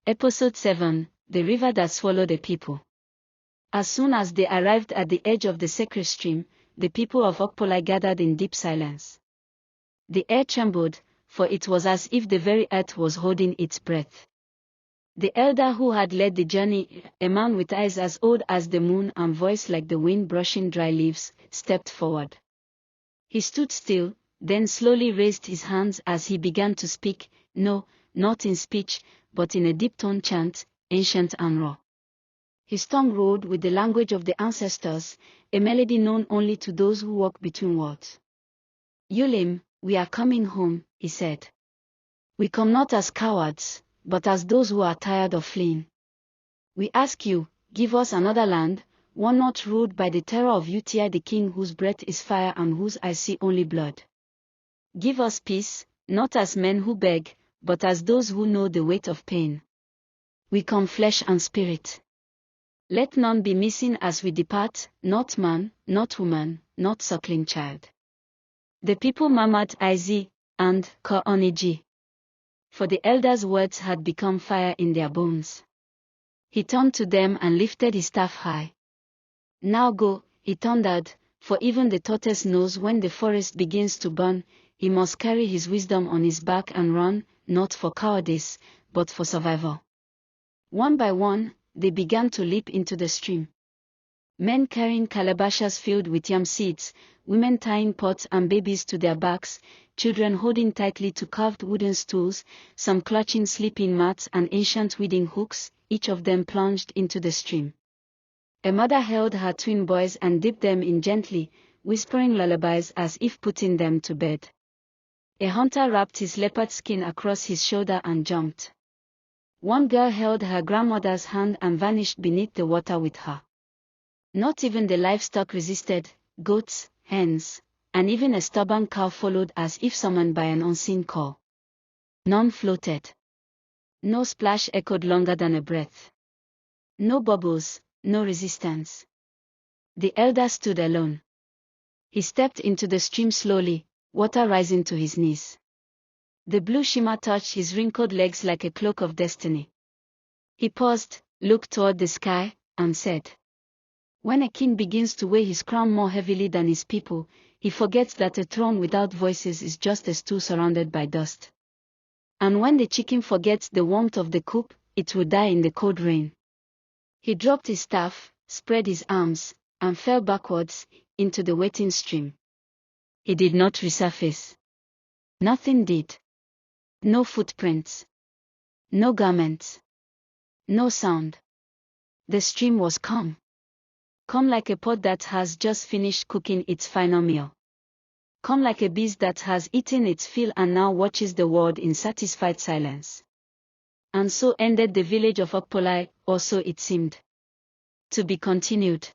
Episode 7, The River That Swallowed the People. As soon as they arrived at the edge of the sacred stream, the people of Ukpili gathered in deep silence. The air trembled, for it was as if the very earth was holding its breath. The elder who had led the journey, a man with eyes as old as the moon and voice like the wind brushing dry leaves, stepped forward. He stood still, then slowly raised his hands as he began to speak, no, not in speech, but in a deep-toned chant, ancient and raw. His tongue rolled with the language of the ancestors, a melody known only to those who walk between worlds. Yulim, we are coming home, he said. We come not as cowards, but as those who are tired of fleeing. We ask you, give us another land, one not ruled by the terror of Uti the king whose breath is fire and whose eyes see only blood. Give us peace, not as men who beg, but as those who know the weight of pain. We come flesh and spirit. Let none be missing as we depart, not man, not woman, not suckling child. The people murmured Izi and Ko'oniji. For the elder's words had become fire in their bones. He turned to them and lifted his staff high. Now go, he thundered, for even the tortoise knows when the forest begins to burn, he must carry his wisdom on his back and run, not for cowardice, but for survival. One by one, they began to leap into the stream. Men carrying calabashes filled with yam seeds, women tying pots and babies to their backs, children holding tightly to carved wooden stools, some clutching sleeping mats and ancient weeding hooks, each of them plunged into the stream. A mother held her twin boys and dipped them in gently, whispering lullabies as if putting them to bed. A hunter wrapped his leopard skin across his shoulder and jumped. One girl held her grandmother's hand and vanished beneath the water with her. Not even the livestock resisted, goats, hens, and even a stubborn cow followed as if summoned by an unseen call. None floated. No splash echoed longer than a breath. No bubbles, no resistance. The elder stood alone. He stepped into the stream slowly, water rising to his knees. The blue shimmer touched his wrinkled legs like a cloak of destiny. He paused, looked toward the sky, and said, when a king begins to weigh his crown more heavily than his people, he forgets that a throne without voices is just a stool surrounded by dust. And when the chicken forgets the warmth of the coop, it will die in the cold rain. He dropped his staff, spread his arms, and fell backwards, into the waiting stream. He did not resurface. Nothing did. No footprints. No garments. No sound. The stream was calm. Calm like a pot that has just finished cooking its final meal. Calm like a beast that has eaten its fill and now watches the world in satisfied silence. And so ended the village of Ukpili, or so it seemed. To be continued.